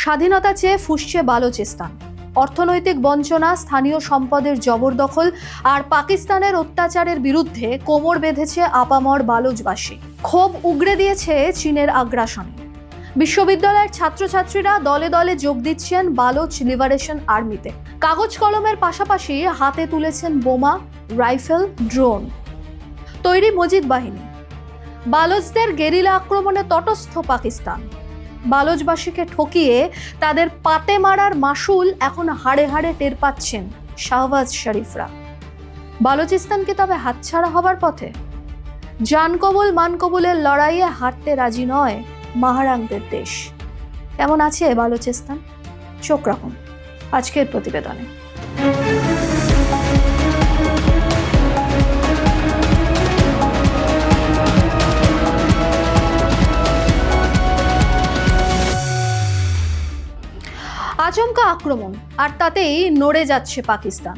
স্বাধীনতা চেয়ে ফুঁসছে বালুচিস্তান। অর্থনৈতিক বঞ্চনা, স্থানীয় সম্পদের জবরদখল আর পাকিস্তানের অত্যাচারের বিরুদ্ধে কোমর বেঁধেছে আপামর বালুচবাসী। ক্ষোভ উগরে দিয়েছে চীনের আগ্রাসনে। বিশ্ববিদ্যালয়ের ছাত্রছাত্রীরা দলে দলে যোগ দিচ্ছেন বালুচ লিবারেশন আর্মিতে। কাগজ কলমের পাশাপাশি হাতে তুলেছেন বোমা, রাইফেল, ড্রোন। তৈরি মজিদ বাহিনী। বালুচদের গেরিলা আক্রমণে তটস্থ পাকিস্তান। বালুচবাসীকে ঠকিয়ে তাদের পাতে মারার মাসুল এখন হাড়ে হাড়ে টের পাচ্ছেন শাহবাজ শরীফরা। বালুচিস্তান কি তবে হাতছাড়া হবার পথে? জান কবুল মান কবুলের লড়াইয়ে হারতে রাজি নয় মাহারাঙ্গদের দেশ। কেমন আছে বালুচিস্তান? চোখ রাখুন আজকের প্রতিবেদনে। আচমকা আক্রমণ, আর তাতেই নড়ে যাচ্ছে পাকিস্তান।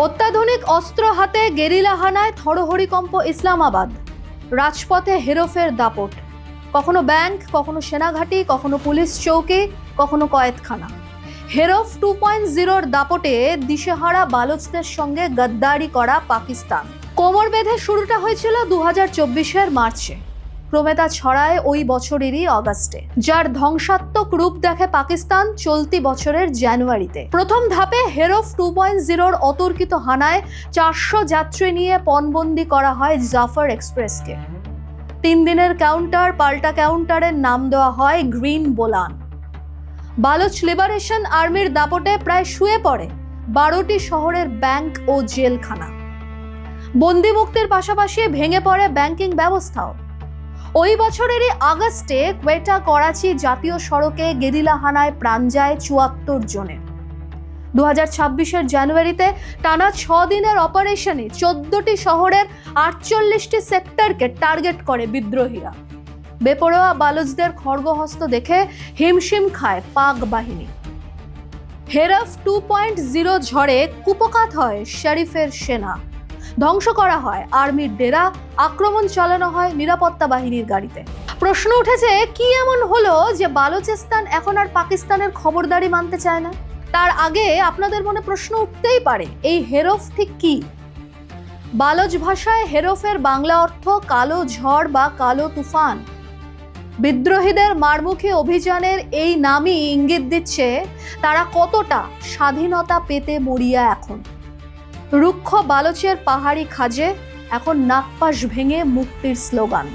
অত্যাধুনিক অস্ত্র হাতে গেরিলা হানায় থরহরিকম্প ইসলামাবাদ। রাজপথে হেরফের দাপট। কখনো ব্যাংক, কখনো সেনাঘাঁটি, কখনো পুলিশ চৌকি, কখনো কয়েদখানা। হেরফ 2.0 দাপটে দিশেহারা বালুচদের সঙ্গে গদ্দারি করা পাকিস্তান। কোমর বেঁধে শুরুটা হয়েছিল 2024-এর মার্চে। ক্রমে তা ছড়ায় ওই বছরেরই অগাস্টে, যার ধ্বংসাত্মক রূপ দেখে পাকিস্তান চলতি বছরের জানুয়ারিতে। প্রথম ধাপে হেরফ 2.0-র অতর্কিত হানায় 400 যাত্রী নিয়ে পণবন্দি করা হয় জাফর এক্সপ্রেসকে। 3 দিনের কাউন্টার পাল্টা কাউন্টারের নাম দেওয়া হয় গ্রিন বোলান। বালুচ লিবারেশন আর্মির দাপটে প্রায় শুয়ে পড়ে 12টি শহরের ব্যাংক ও জেলখানা। বন্দি মুক্তির পাশাপাশি ভেঙে পড়ে ব্যাংকিং ব্যবস্থাও। ওই বছরেরই আগস্টে কোয়েটা করাচি জাতীয় সড়কে গেরিলা হানায় প্রাণ যায় 74 জনের। 2026-এর জানুয়ারিতে টানা 6 দিনের অপারেশনে 14টি শহরের 48টি সেক্টরকে টার্গেট করে বিদ্রোহীরা। বেপরোয়া বালুচদের খড়গহস্ত দেখে হিমশিম খায় পাক বাহিনী। হেরফ 2.0 ঝড়ে কুপকাত হয় শরীফের সেনা। ধ্বংস করা হয় আর্মির ডেরা, আক্রমণ চালানো হয় নিরাপত্তা বাহিনীর গাড়িতে। প্রশ্ন উঠেছে, কি এমন হলো যে বালুচিস্তান এখন আর পাকিস্তানের খবরদারি মানতে চায় না? তার আগে আপনাদের মনে প্রশ্ন উঠতেই পারে, এই হেরফ ঠিক কি? বালুচ ভাষায় হেরফের বাংলা অর্থ কালো ঝড় বা কালো তুফান। বিদ্রোহীদের মারমুখী অভিযানের এই নামই ইঙ্গিত দিচ্ছে তারা কতটা স্বাধীনতা পেতে মরিয়া এখন। রুক্ষ বালুচের পাহাড়ি খাজে এখন নাগপাশ ভেঙে মুক্তির স্লোগান।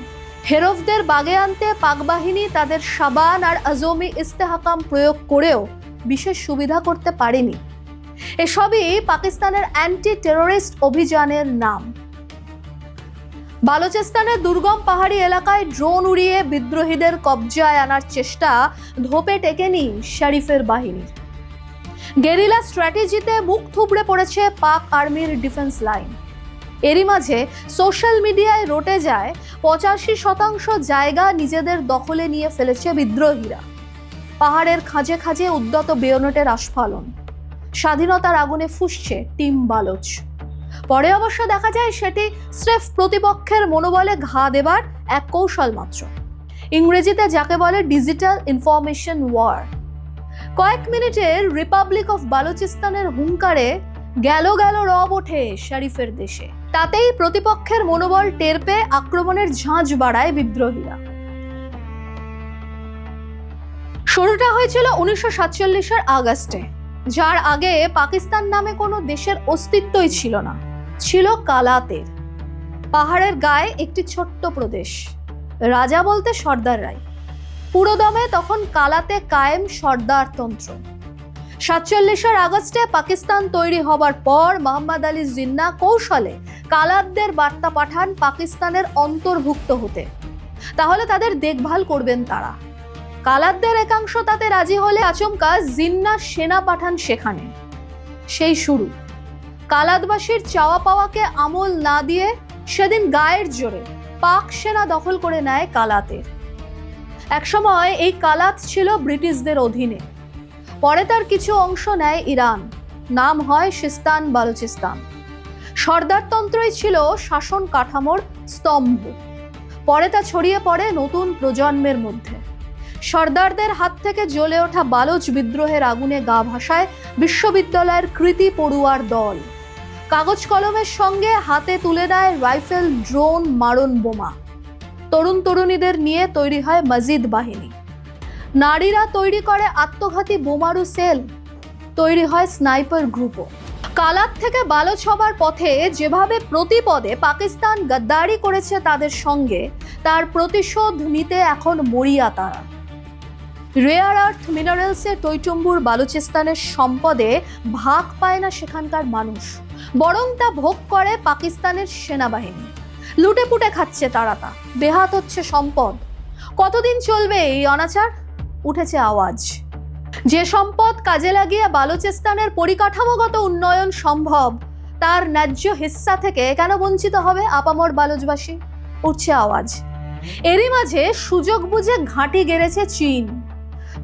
হেরফদের বাগে আনতে পাক বাহিনী তাদের সাবান আর আজমি ইস্তেহাকাম প্রয়োগ করেও বিশেষ সুবিধা করতে পারেনি। এসবই পাকিস্তানের অ্যান্টি টেররিস্ট অভিযানের নাম। বালুচিস্তানের দুর্গম পাহাড়ি এলাকায় ড্রোন উড়িয়ে বিদ্রোহীদের কবজায় আনার চেষ্টা ধোপে টেকেনি শরীফের বাহিনীর। গেরিলা স্ট্র্যাটেজিতে মুখ থুবড়ে পড়েছে পাক আর্মির ডিফেন্স লাইন। এরই মাঝে সোশ্যাল মিডিয়ায় রটে যায় 85% জায়গা নিজেদের দখলে নিয়ে ফেলেছে বিদ্রোহীরা। পাহাড়ের খাঁজে খাঁজে উদ্যত বেয়নেটের আস্ফালন। স্বাধীনতার আগুনে ফুঁসছে টিম বালুচ। পরে অবশ্য দেখা যায় সেটি স্রেফ প্রতিপক্ষের মনোবলে ঘা দেবার এক কৌশল মাত্র। ইংরেজিতে যাকে বলে ডিজিটাল ইনফরমেশন ওয়ার। কয়েক মিনিটের রিপাবলিক অফ বালুচিস্তানের হুঙ্কারে গেল রব ওঠে শরীফের দেশে। তাতেই প্রতিপক্ষের মনোবল টের পেয়ে আক্রমণের ঝাঁঝ বাড়ায় বিদ্রোহীরা। শুরুটা হয়েছিল 1947-এর আগস্টে, যার আগে পাকিস্তান নামে কোনো দেশের অস্তিত্বই ছিল না। ছিল কালাতের। পাহাড়ের গায়ে একটি ছোট্ট প্রদেশ। রাজা বলতে সর্দার রায়। পুরোদমে তখন কালাতে কায়েম সর্দারতন্ত্র। 47-এর আগস্টে পাকিস্তান তৈরি হবার পর মোহাম্মদ আলী জিন্নাহ কৌশলে কালাতদের বার্তা পাঠান পাকিস্তানের অন্তর্ভুক্ত হতে। তাহলে তাদের দেখভাল করবেন তারা। কালাতদের একাংশ তাতে রাজি হলে আচমকা জিন্নাহ সেনা পাঠান সেখানে। সেই শুরু। কালাতবাসীর চাওয়া পাওয়াকে আমল না দিয়ে সেদিন গায়ের জোরে পাক সেনা দখল করে নেয় কালাতের। একসময় এই কালাত ছিল ব্রিটিশদের অধীনে। পরে তার কিছু অংশ নেয় ইরান। নাম হয় সিস্তান বালুচিস্তান। সর্দারতন্ত্রই ছিল শাসন কাঠামোর স্তম্ভ। পরে তা ছড়িয়ে পড়ে নতুন প্রজন্মের মধ্যে। সর্দারদের হাত থেকে জ্বলে ওঠা বালোচ বিদ্রোহের আগুনে গা ভাসায় বিশ্ববিদ্যালয়ের কৃতি পড়ুয়ার দল। কাগজ কলমের সঙ্গে হাতে তুলে নেয় রাইফেল, ড্রোন, মারণ বোমা। তরুণ তরুণীদের নিয়ে তৈরি হয় মজিদ বাহিনী। নারীরা তৈরি করে আত্মঘাতী বোমারু সেল, তৈরি হয় স্নাইপার গ্রুপও। কালাত থেকে বালোচ হবার পথে যেভাবে প্রতিপদে পাকিস্তান গদ্দারি করেছে তাদের সঙ্গে, তার প্রতিশোধ নিতে এখন মরিয়া তারা। রেয়ার আর্থ মিনারেলসে টইটুম্বুর বালুচিস্তানের সম্পদে ভাগ পায় না সেখানকার মানুষ, বরং তা ভোগ করে পাকিস্তানের সেনাবাহিনী। লুটে পুটে খাচ্ছে তারা, তা বেহাত হচ্ছে সম্পদ। কতদিন চলবে এই অনাচার? উঠেছে আওয়াজ। যে সম্পদ কাজে লাগিয়ে বালুচিস্তানের পরিকাঠামোগত উন্নয়ন সম্ভব, তার ন্যায্য হিস্সা থেকে কেন বঞ্চিত হবে আপামর বালুচবাসী? উঠছে আওয়াজ। এরই মাঝে সুযোগ বুঝে ঘাঁটি গেড়েছে চীন।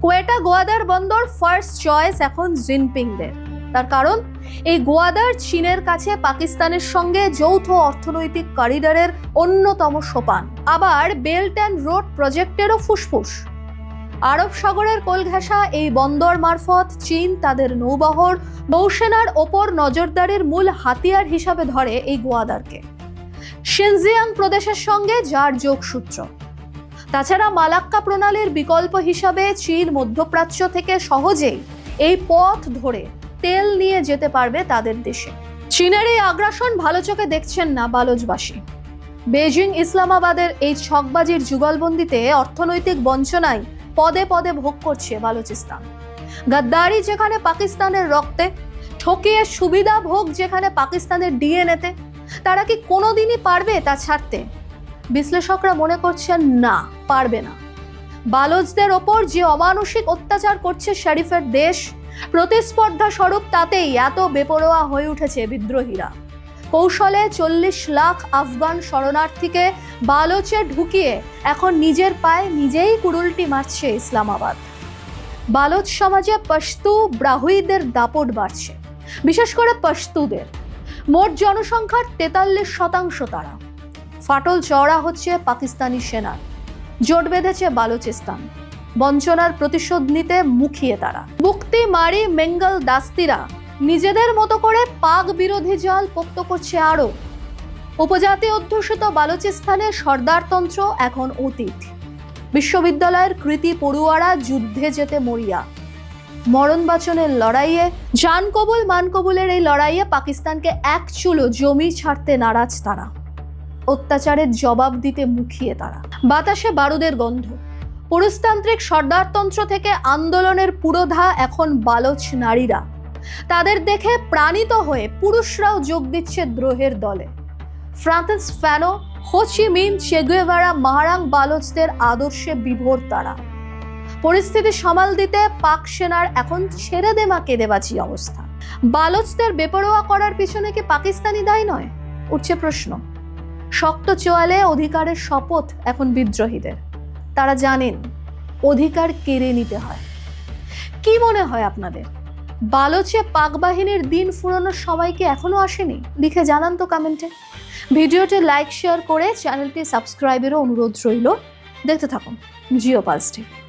কোয়েটা গোয়াদার বন্দর ফার্স্ট চয়েস এখন জিনপিংদের। তার কারণ, এই গোয়াদার চীনের কাছে পাকিস্তানের সঙ্গে যৌথ অর্থনৈতিক করিডরের অন্যতম সোপান, আবার বেল্ট অ্যান্ড রোড প্রজেক্টেরও ফুসফুস। আরব সাগরের কোল ঘেঁষা এই বন্দর মারফত চীন তাদের নৌবহর, নৌসেনার ওপর নজরদারির মূল হাতিয়ার হিসাবে ধরে এই গোয়াদারকে, শিনজিয়াং প্রদেশের সঙ্গে যার যোগসূত্র। তাছাড়া মালাক্কা প্রণালীর বিকল্প হিসাবে চীন মধ্যপ্রাচ্য থেকে সহজেই এই পথ ধরে তেল নিয়ে যেতে পারবে তাদের দেশে। চীনের এই আগ্রাসন ভালো চোখে দেখছেন না বালোচবাসী। বেজিং ইসলামাবাদের এই ছকবাজির যুগলবন্দিতে অর্থনৈতিক বঞ্চনায় পদে পদে ভোগ করছে বালুচিস্তান। গদ্দারি যেখানে পাকিস্তানের রক্তে, ঠকিয়ে সুবিধা ভোগ যেখানে পাকিস্তানের ডিএনএতে, তারা কি কোনোদিনই পারবে তা ছাড়তে? বিশ্লেষকরা মনে করছেন না, পারবে না। বালোচদের ওপর যে অমানসিক অত্যাচার করছে শরীফের দেশ, প্রতিস্পর্ধা স্বরূপ তাতেই এত বেপরোয়া হয়ে উঠেছে বিদ্রোহীরা। কৌশলে 40 লাখ আফগান শরণার্থীকে বালোচে ঢুকিয়ে এখন নিজের পায়ে নিজেই কুড়ুলটি মারছে ইসলামাবাদ। বালোচ সমাজে পশতু ব্রাহুইদের দাপট বাড়ছে, বিশেষ করে পশতুদের। মোট জনসংখ্যার 43% তারা। ফাটল চওড়া হচ্ছে পাকিস্তানি সেনার। জোট বেঁধেছে বালুচিস্তান। বঞ্চনার প্রতিশোধ নিতে মুখিয়ে তারা। মুক্তি মারি মেঙ্গল দাস্তিরা নিজেদের মতো করে পাক বিরোধী জাল পোক্ত করছে আরো। উপজাতি অধ্যুষিত বালুচিস্তানে সর্দারতন্ত্র এখন অতীত। বিশ্ববিদ্যালয়ের কৃতি পড়ুয়ারা যুদ্ধে যেতে মরিয়া। মরণ বাঁচনের লড়াইয়ে, জান কবুল মান কবুলের এই লড়াইয়ে পাকিস্তানকে এক চুলো জমি ছাড়তে নারাজ তারা। অত্যাচারের জবাব দিতে মুখিয়ে তারা। বাতাসে বারুদের গন্ধ। পুরুষতান্ত্রিক সর্দারতন্ত্র থেকে আন্দোলনের পুরোধা এখন বালোচ নারীরা। তাদের দেখে প্রাণিত হয়ে পুরুষরাও যোগ দিচ্ছে দ্রোহের দলে। ফ্রান্সিস ফ্যানো, হো চি মিন, চে গুয়েভারা, মাহারাং বালোচদের আদর্শে বিভোর তারা। পরিস্থিতি সামাল দিতে পাক সেনার এখন ছেড়ে দে মা কেঁদেবাচি অবস্থা। বালোচদের বেপরোয়া করার পিছনে কি পাকিস্তানি দায়ী নয়? উঠছে প্রশ্ন। শক্ত চোয়ালে অধিকারের শপথ এখন বিদ্রোহীদের। তারা জানেন অধিকার কেড়ে নিতে হয়। কি মনে হয় আপনাদের? বালোচে পাক বাহিনীর দিন ফুরানোর সময় কি এখনো আসেনি? লিখে জানান তো কমেন্টে। ভিডিওটি লাইক শেয়ার করে চ্যানেলটি সাবস্ক্রাইবেরও অনুরোধ রইল। দেখতে থাকুন জিও পালস টিভি।